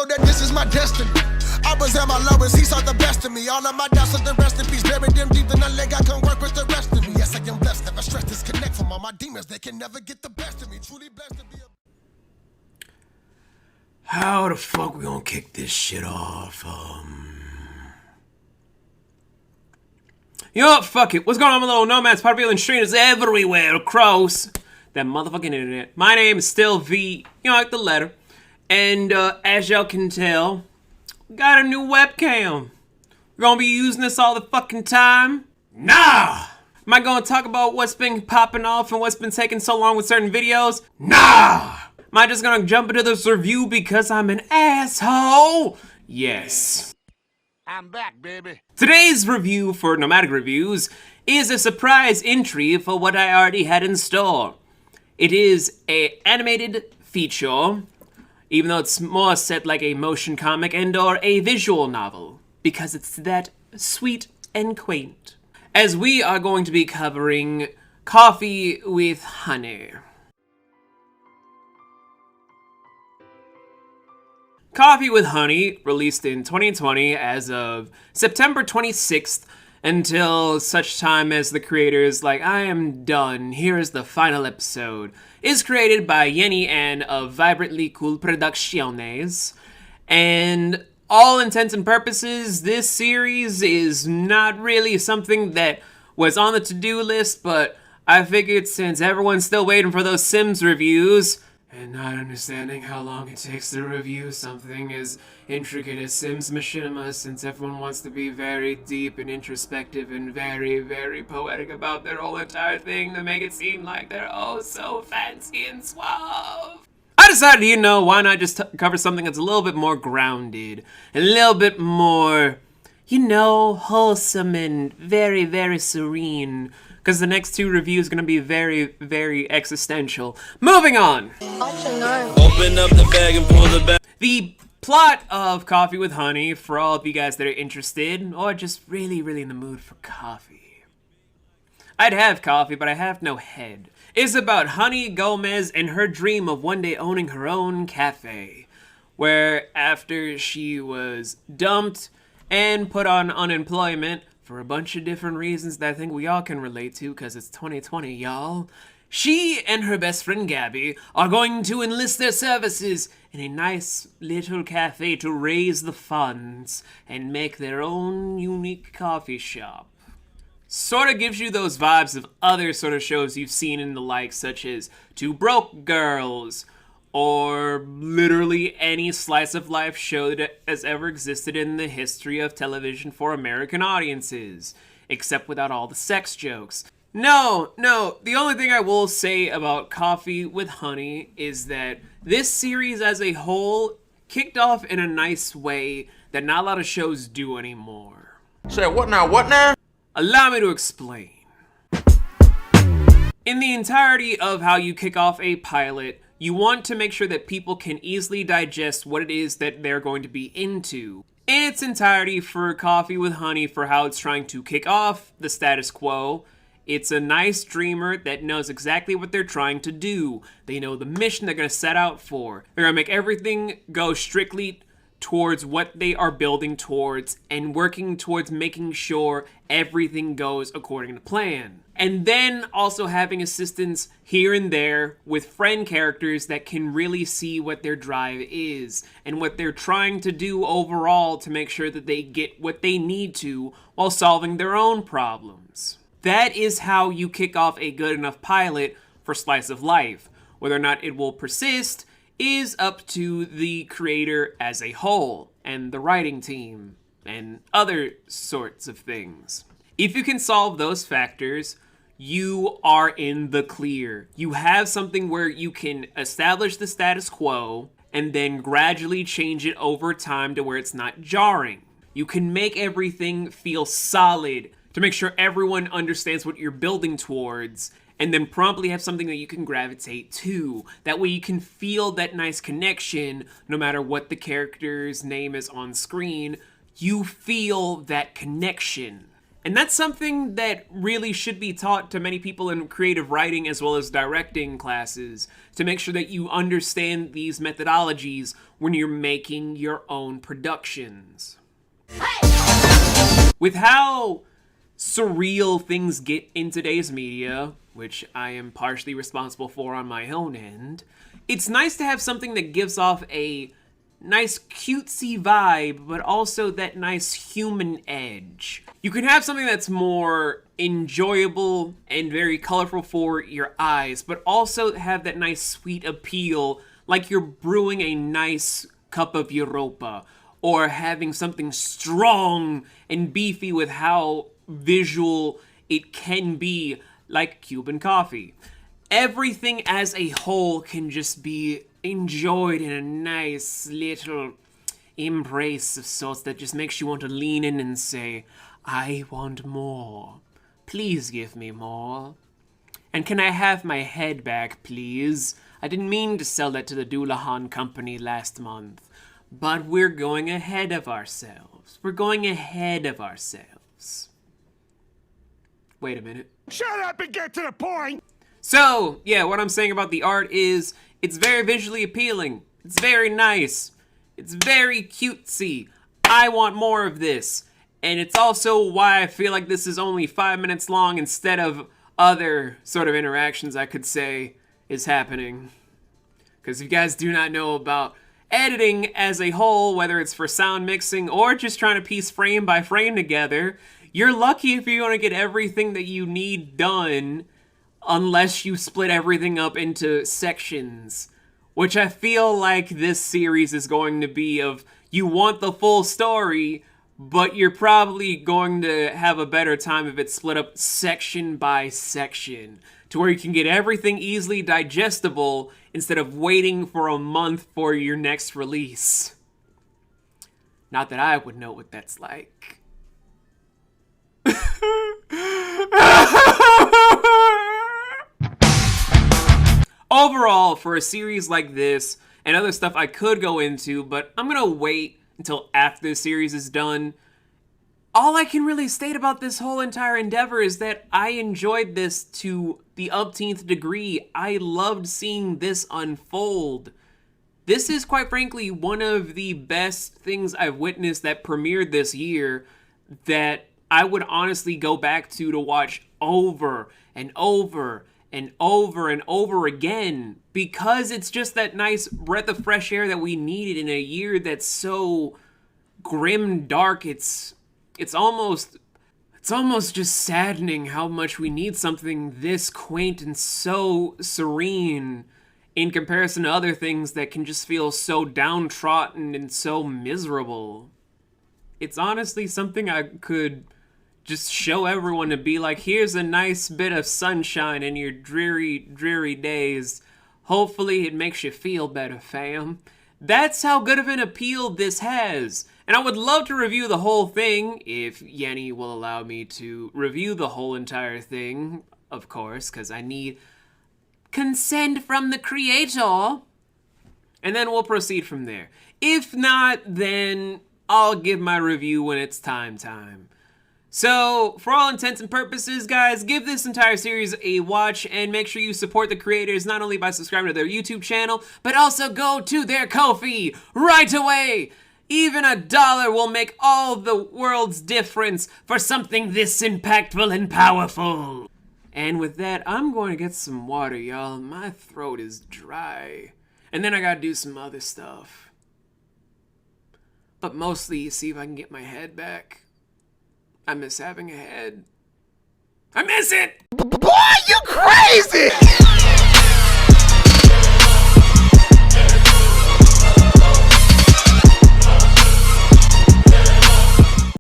that this is my destiny. I was at my lowest, he saw the best of me. All of my doubts are the rest in peace. Buried them deep in the leg, I can work with the rest of me. Yes, I am blessed, never stress, disconnect from all my demons. They can never get the best of me. Truly blessed to be a... How the fuck we gonna kick this shit off? Yo, fuck it. What's going on, my little nomads, podbealing streamers everywhere across that motherfucking internet? My name is still V, you know, like the letter. And as y'all can tell, we got a new webcam. We're gonna be using this all the fucking time? Nah! Am I gonna talk about what's been popping off and what's been taking so long with certain videos? Nah! Am I just gonna jump into this review because I'm an asshole? Yes. I'm back, baby. Today's review for Nomadic Reviews is a surprise entry for what I already had in store. It is an animated feature, even though it's more set like a motion comic and or a visual novel, because it's that sweet and quaint. As we are going to be covering Coffee with Honey. Coffee with Honey, released in 2020 as of September 26th, until such time as the creator is like, I am done, here is the final episode, is created by Yenny Ann of Vibrantly Cool Producciones, and all intents and purposes, this series is not really something that was on the to-do list, but I figured since everyone's still waiting for those Sims reviews, and not understanding how long it takes to review something as intricate as Sims Machinima, since everyone wants to be very deep and introspective and very, very poetic about their whole entire thing to make it seem like they're oh so fancy and suave. I decided, you know, why not just cover something that's a little bit more grounded, a little bit more, you know, wholesome and very, very serene. Because the next two reviews are going to be very, very existential. Moving on! Open up the bag and pull the bag. The plot of Coffee with Honey, for all of you guys that are interested, or just really, really in the mood for coffee. I'd have coffee, but I have no head. Is about Honey Gomez and her dream of one day owning her own cafe. Where after she was dumped and put on unemployment, for a bunch of different reasons that I think we all can relate to, because it's 2020, y'all. She and her best friend Gabby are going to enlist their services in a nice little cafe to raise the funds and make their own unique coffee shop. Sort of gives you those vibes of other sort of shows you've seen in the like, such as Two Broke Girls, or literally any slice of life show that has ever existed in the history of television for American audiences, except without all the sex jokes. No, the only thing I will say about Coffee with Honey is that this series as a whole kicked off in a nice way that not a lot of shows do anymore. Say what now? Allow me to explain. In the entirety of how you kick off a pilot, you want to make sure that people can easily digest what it is that they're going to be into. In its entirety for Coffee with Honey, for how it's trying to kick off the status quo, it's a nice dreamer that knows exactly what they're trying to do. They know the mission they're going to set out for. They're going to make everything go strictly towards what they are building towards and working towards making sure everything goes according to plan. And then also having assistance here and there with friend characters that can really see what their drive is and what they're trying to do overall to make sure that they get what they need to while solving their own problems. That is how you kick off a good enough pilot for Slice of Life. Whether or not it will persist is up to the creator as a whole and the writing team and other sorts of things. If you can solve those factors, you are in the clear. You have something where you can establish the status quo and then gradually change it over time to where it's not jarring. You can make everything feel solid to make sure everyone understands what you're building towards, and then promptly have something that you can gravitate to. That way you can feel that nice connection no matter what the character's name is on screen. You feel that connection. And that's something that really should be taught to many people in creative writing as well as directing classes, to make sure that you understand these methodologies when you're making your own productions. With how surreal things get in today's media, which I am partially responsible for on my own end, it's nice to have something that gives off a nice cutesy vibe, but also that nice human edge. You can have something that's more enjoyable and very colorful for your eyes, but also have that nice sweet appeal, like you're brewing a nice cup of Europa, or having something strong and beefy with how visual it can be, like Cuban coffee. Everything as a whole can just be enjoyed in a nice little embrace of sorts that just makes you want to lean in and say, I want more. Please give me more. And can I have my head back, please? I didn't mean to sell that to the Doulahan company last month, but we're going ahead of ourselves. We're going ahead of ourselves. Wait a minute. Shut up and get to the point! So, yeah, what I'm saying about the art is it's very visually appealing. It's very nice. It's very cutesy. I want more of this. And it's also why I feel like this is only 5 minutes long instead of other sort of interactions I could say is happening. Because if you guys do not know about editing as a whole, whether it's for sound mixing or just trying to piece frame by frame together, you're lucky if you want to get everything that you need done, unless you split everything up into sections, which I feel like this series is going to be of, you want the full story, but you're probably going to have a better time if it's split up section by section, to where you can get everything easily digestible instead of waiting for a month for your next release. Not that I would know what that's like. Overall, for a series like this, and other stuff I could go into, but I'm gonna wait until after the series is done. All I can really state about this whole entire endeavor is that I enjoyed this to the umpteenth degree. I loved seeing this unfold. This is, quite frankly, one of the best things I've witnessed that premiered this year that I would honestly go back to watch over and over and over and over again, because it's just that nice breath of fresh air that we needed in a year that's so grim, dark. It's almost just saddening how much we need something this quaint and so serene in comparison to other things that can just feel so downtrodden and so miserable. It's honestly something I could just show everyone to be like, here's a nice bit of sunshine in your dreary, dreary days. Hopefully it makes you feel better, fam. That's how good of an appeal this has. And I would love to review the whole thing, if Yenny will allow me to review the whole entire thing, of course, because I need consent from the creator. And then we'll proceed from there. If not, then I'll give my review when it's time. So, for all intents and purposes, guys, give this entire series a watch and make sure you support the creators not only by subscribing to their YouTube channel, but also go to their Ko-fi right away. Even $1 will make all the world's difference for something this impactful and powerful. And with that, I'm going to get some water, y'all. My throat is dry. And then I gotta do some other stuff. But mostly, see if I can get my head back. I miss having a head. I miss it! Boy, you crazy!